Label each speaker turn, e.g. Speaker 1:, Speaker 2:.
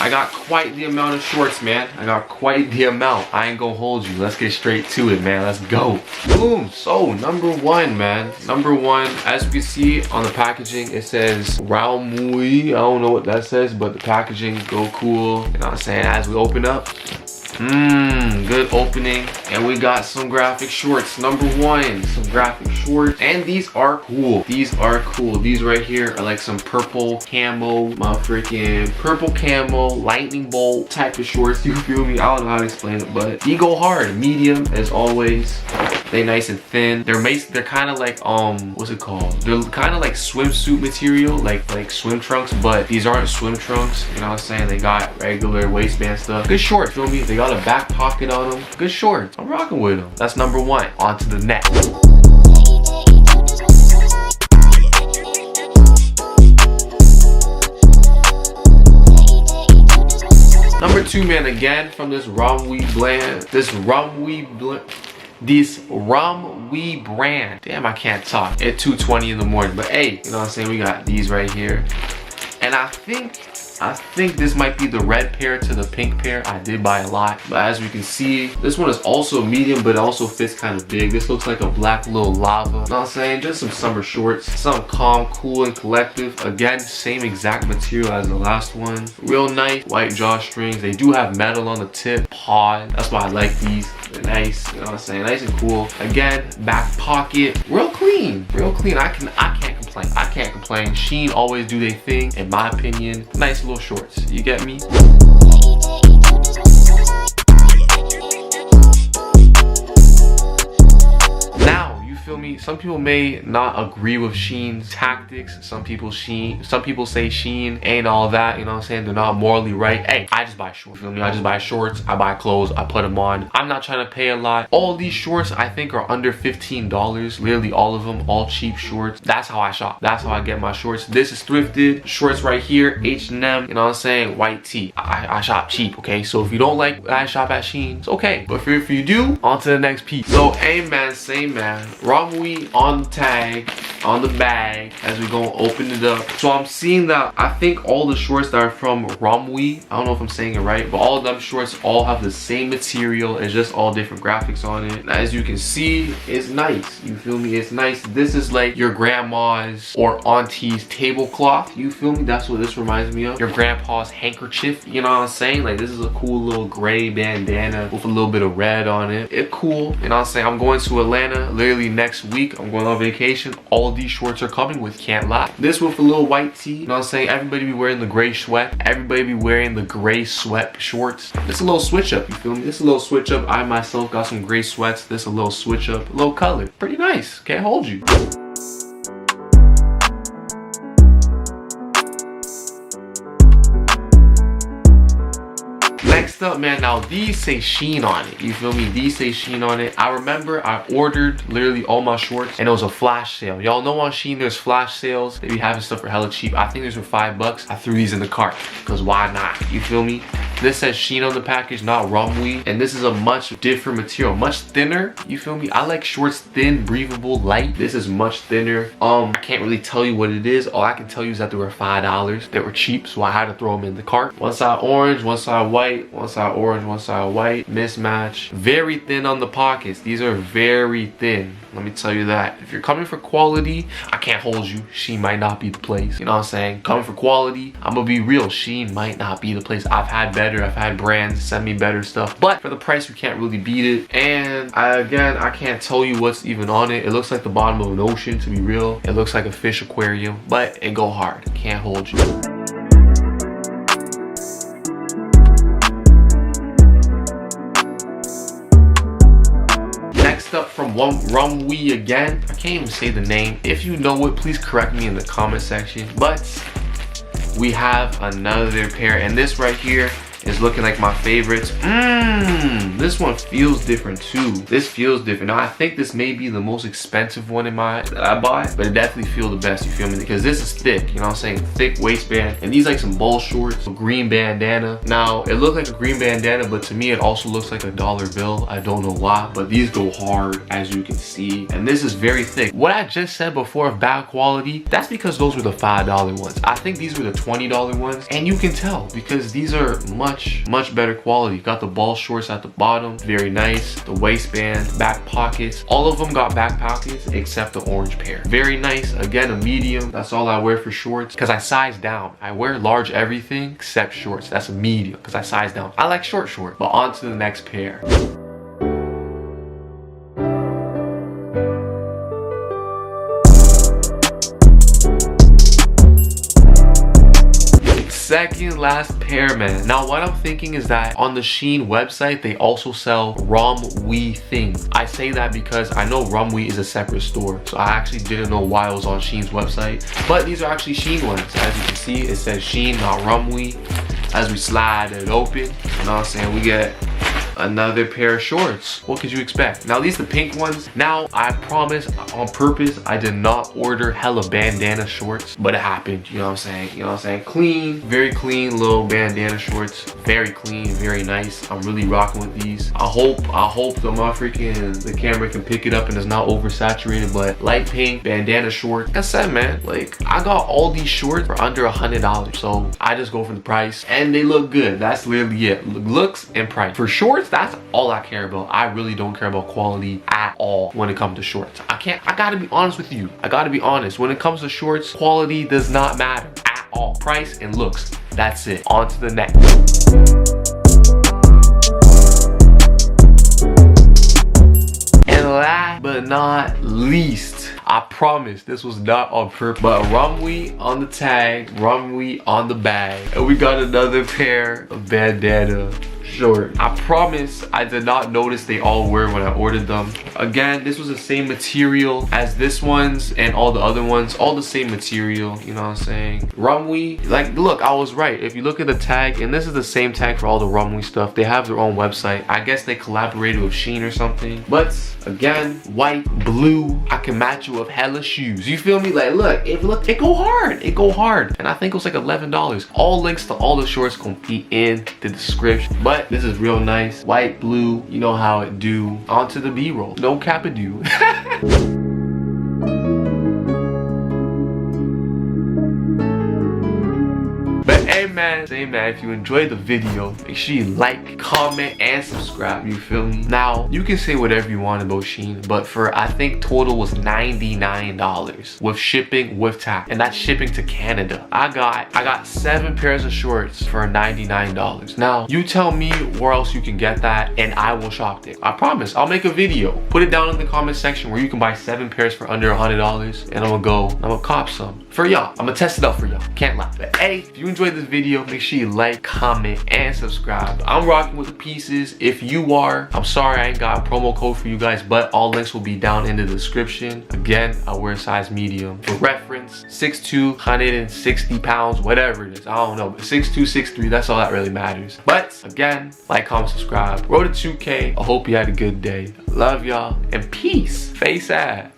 Speaker 1: I got quite the amount of shorts, man. I got quite the amount. I ain't gonna hold you. Let's get straight to it, man. Let's go. Boom. So number one, man. Number one, as you can see on the packaging, it says Raumui. I don't know what that says, but the packaging go cool. You know what I'm saying? As we open up, good opening. And we got some graphic shorts. Number one, some graphic shorts. And these are cool. These are cool. These right here are like some purple camo, my freaking purple camo, lightning bolt type of shorts. You feel me? I don't know how to explain it, but they go hard. Medium as always. They nice and thin. They're kind of like what's it called? They're kind of like swimsuit material, like swim trunks, but these aren't swim trunks. You know what I'm saying? They got regular waistband stuff. Good shorts, feel me? They got a back pocket on them. Good shorts. I'm rocking with them. That's number one. On to the next. Number two, man, again from this Raumui brand. Damn, I can't talk at 2:20 in the morning. But hey, you know what I'm saying? We got these right here. And I think this might be the red pair to the pink pair. I did buy a lot, but as we can see, this one is also medium, but it also fits kind of big. This looks like a black little lava. You know what I'm saying? Just some summer shorts, some calm, cool, and collective. Again, same exact material as the last one. Real nice white drawstrings. They do have metal on the tip. Pod. That's why I like these. They're nice. You know what I'm saying? Nice and cool. Again, back pocket. Real clean. Real clean. I can't complain. I can't complain. SHEIN always do their thing, in my opinion. Nice little shorts. You get me? Feel me? Some people may not agree with SHEIN's tactics. Some people say SHEIN ain't all that, you know what I'm saying? They're not morally right. Hey, I just buy shorts. Feel me? I just buy shorts, I buy clothes, I put them on. I'm not trying to pay a lot. All these shorts I think are under $15. Literally all of them, all cheap shorts. That's how I shop. That's how I get my shorts. This is thrifted. Shorts right here, H&M, you know what I'm saying? White tee. I shop cheap, okay? So if you don't like I shop at SHEIN, it's okay. But if you do, on to the next piece. So, hey man, same man. Raumui on the tag, on the bag, as we go open it up. So I'm seeing that I think all the shorts that are from Raumui, I don't know if I'm saying it right, but all of them shorts all have the same material. It's just all different graphics on it. And as you can see, it's nice. You feel me? It's nice. This is like your grandma's or auntie's tablecloth. You feel me? That's what this reminds me of. Your grandpa's handkerchief. You know what I'm saying? Like, this is a cool little gray bandana with a little bit of red on it. It's cool. You know what I'm saying? I'm going to Atlanta literally next week. I'm going on vacation. All these shorts are coming with, can't lie. This with a little white tee. You know what I'm saying? Everybody be wearing the gray sweat. Everybody be wearing the gray sweat shorts. It's a little switch up, you feel me? This a little switch up. I myself got some gray sweats. This a little switch up, a little color. Pretty nice. Can't hold you. Next up, man, now these say SHEIN on it. You feel me? These say SHEIN on it. I remember I ordered literally all my shorts and it was a flash sale. Y'all know on SHEIN there's flash sales. They be having stuff for hella cheap. I think these were $5. I threw these in the cart because why not? You feel me? This says SHEIN on the package, not Raumui. And this is a much different material, much thinner. You feel me? I like shorts thin, breathable, light. This is much thinner. I can't really tell you what it is. All I can tell you is that they were $5. They were cheap, so I had to throw them in the cart. One side orange, one side white, one side orange, one side white. Mismatch. Very thin on the pockets. These are very thin. Let me tell you that. If you're coming for quality, I can't hold you. SHEIN might not be the place. You know what I'm saying? Coming for quality, I'm gonna be real. SHEIN might not be the place. I've had better. I've had brands send me better stuff. But for the price, you can't really beat it. And I can't tell you what's even on it. It looks like the bottom of an ocean, to be real. It looks like a fish aquarium. But it go hard. Can't hold you. Up from Raumui again. I can't even say the name. If you know it, please correct me in the comment section. But we have another pair, and this right here is looking like my favorites. This one feels different too. This feels different. Now I think this may be the most expensive one that I buy, but it definitely feels the best, you feel me? Because this is thick, you know what I'm saying? Thick waistband. And these like some ball shorts, a green bandana. Now it looks like a green bandana, but to me it also looks like a dollar bill. I don't know why, but these go hard, as you can see. And this is very thick. What I just said before of bad quality, that's because those were the $5 ones. I think these were the $20 ones, and you can tell because these are much better quality. Got the ball shorts at the bottom, very nice. The waistband, back pockets, all of them got back pockets except the orange pair. Very nice. Again, a medium. That's all I wear for shorts because I size down. I wear large everything except shorts. That's a medium because I size down. I like short. But on to the next pair. Second last pair, man. Now what I'm thinking is that on the SHEIN website they also sell Rumwe things. I say that because I know Rumwe is a separate store, so I actually didn't know why it was on SHEIN's website, but these are actually SHEIN ones. As you can see, it says SHEIN, not Rumwe. As we slide it open, you know what I'm saying, we get another pair of shorts. What could you expect? Now these the pink ones. Now I promise on purpose I did not order hella bandana shorts, but it happened, you know what I'm saying? You know what I'm saying? Clean, very clean little bandana shorts. Very clean, very nice. I'm really rocking with these. I hope the camera can pick it up and it's not oversaturated, but light pink bandana short. Like I said, man, like I got all these shorts for under $100, so I just go for the price and they look good. That's literally it. Looks and price. For shorts, that's all I care about. I really don't care about quality at all when it comes to shorts. I gotta be honest with you. I gotta be honest. When it comes to shorts, quality does not matter at all. Price and looks, that's it. On to the next. And last but not least, I promise this was not on purpose, but Rumwe on the tag, Rumwe on the bag, and we got another pair of bandana short. I promise I did not notice they all were when I ordered them. Again, this was the same material as this ones and all the other ones, all the same material, you know what I'm saying? Rumwe, like look, I was right. If you look at the tag, and this is the same tag for all the Rumwe stuff, they have their own website. I guess they collaborated with SHEIN or something. But again, white, blue, I can match it with hella shoes. You feel me? Like look, it go hard. It go hard. And I think it was like $11. All links to all the shorts gonna be in the description. But this is real nice. White, blue, you know how it do. On to the B-roll. No cap-a-do. But hey man, if you enjoyed the video, make sure you like, comment, and subscribe, you feel me? Now, you can say whatever you want about SHEIN, but for, I think total was $99 with shipping, with tax, and that's shipping to Canada. I got 7 pairs of shorts for $99. Now, you tell me where else you can get that, and I will shop there. I promise, I'll make a video. Put it down in the comment section where you can buy 7 pairs for under $100, and I'm gonna cop some. For y'all, I'm gonna test it out for y'all. Can't lie. But hey, if you enjoyed this video, make sure you like, comment, and subscribe. I'm rocking with the pieces. If you are, I'm sorry I ain't got a promo code for you guys, but all links will be down in the description. Again, I wear size medium. For reference, 6'2", 160 pounds, whatever it is. I don't know, but 6'2", 6'3", that's all that really matters. But again, like, comment, subscribe. Road to 2K. I hope you had a good day. Love y'all, and peace. Face ad.